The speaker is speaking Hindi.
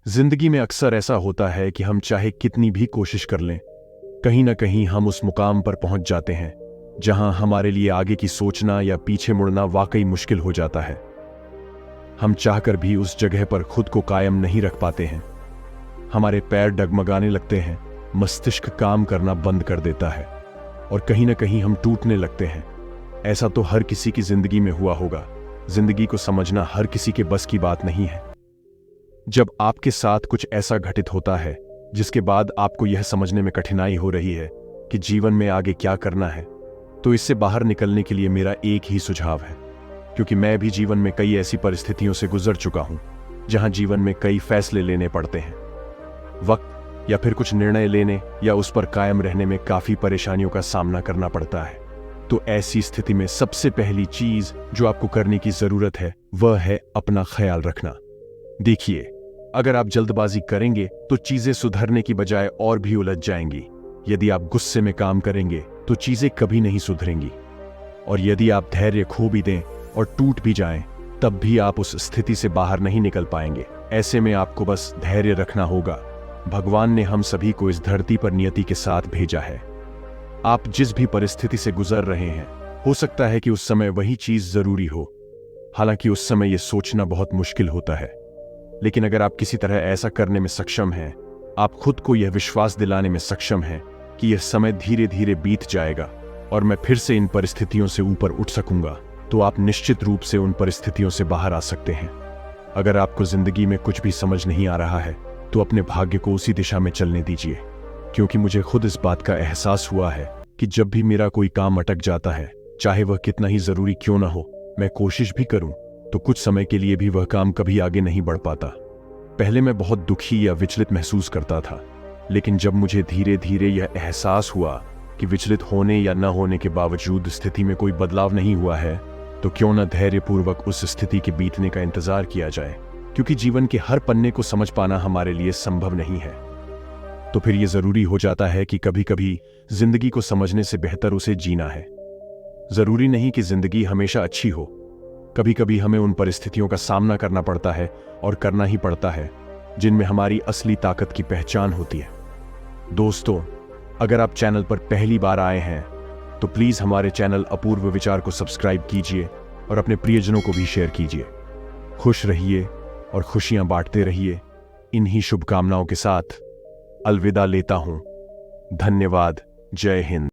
जिंदगी में अक्सर ऐसा होता है कि हम चाहे कितनी भी कोशिश कर लें, कहीं ना कहीं हम उस मुकाम पर पहुंच जाते हैं जहां हमारे लिए आगे की सोचना या पीछे मुड़ना वाकई मुश्किल हो जाता है। हम चाहकर भी उस जगह पर खुद को कायम नहीं रख पाते हैं। हमारे पैर डगमगाने लगते हैं, मस्तिष्क काम करना बंद कर देता है और कहीं ना कहीं हम टूटने लगते हैं। ऐसा तो हर किसी की जिंदगी में हुआ होगा। जिंदगी को समझना हर किसी के बस की बात नहीं है। जब आपके साथ कुछ ऐसा घटित होता है जिसके बाद आपको यह समझने में कठिनाई हो रही है कि जीवन में आगे क्या करना है, तो इससे बाहर निकलने के लिए मेरा एक ही सुझाव है। क्योंकि मैं भी जीवन में कई ऐसी परिस्थितियों से गुजर चुका हूं जहां जीवन में कई फैसले लेने पड़ते हैं। वक्त या फिर कुछ निर्णय लेने या उस पर कायम रहने में काफी परेशानियों का सामना करना पड़ता है। तो ऐसी स्थिति में सबसे पहली चीज जो आपको करने की जरूरत है वह है अपना ख्याल रखना। देखिए, अगर आप जल्दबाजी करेंगे तो चीजें सुधरने की बजाय और भी उलझ जाएंगी। यदि आप गुस्से में काम करेंगे तो चीजें कभी नहीं सुधरेंगी। और यदि आप धैर्य खो भी दें और टूट भी जाएं, तब भी आप उस स्थिति से बाहर नहीं निकल पाएंगे। ऐसे में आपको बस धैर्य रखना होगा। भगवान ने हम सभी को इस धरती पर नियति के साथ भेजा है। आप जिस भी परिस्थिति से गुजर रहे हैं, हो सकता है कि उस समय वही चीज जरूरी हो। हालांकि उस समय यह सोचना बहुत मुश्किल होता है, लेकिन अगर आप किसी तरह ऐसा करने में सक्षम हैं, आप खुद को यह विश्वास दिलाने में सक्षम हैं कि यह समय धीरे धीरे बीत जाएगा और मैं फिर से इन परिस्थितियों से ऊपर उठ सकूंगा, तो आप निश्चित रूप से उन परिस्थितियों से बाहर आ सकते हैं। अगर आपको जिंदगी में कुछ भी समझ नहीं आ रहा है, तो अपने भाग्य को उसी दिशा में चलने दीजिए। क्योंकि मुझे खुद इस बात का एहसास हुआ है कि जब भी मेरा कोई काम अटक जाता है, चाहे वह कितना ही जरूरी क्यों ना हो, मैं कोशिश भी करूं तो कुछ समय के लिए भी वह काम कभी आगे नहीं बढ़ पाता। पहले मैं बहुत दुखी या विचलित महसूस करता था, लेकिन जब मुझे धीरे धीरे यह एहसास हुआ कि विचलित होने या न होने के बावजूद स्थिति में कोई बदलाव नहीं हुआ है, तो क्यों न धैर्यपूर्वक उस स्थिति के बीतने का इंतजार किया जाए। क्योंकि जीवन के हर पन्ने को समझ पाना हमारे लिए संभव नहीं है। तो फिर यह जरूरी हो जाता है कि कभी कभी जिंदगी को समझने से बेहतर उसे जीना है। जरूरी नहीं कि जिंदगी हमेशा अच्छी हो। कभी कभी हमें उन परिस्थितियों का सामना करना पड़ता है और करना ही पड़ता है जिनमें हमारी असली ताकत की पहचान होती है। दोस्तों, अगर आप चैनल पर पहली बार आए हैं तो प्लीज हमारे चैनल अपूर्व विचार को सब्सक्राइब कीजिए और अपने प्रियजनों को भी शेयर कीजिए। खुश रहिए और खुशियां बांटते रहिए। इन्हीं शुभकामनाओं के साथ अलविदा लेता हूं। धन्यवाद। जय हिंद।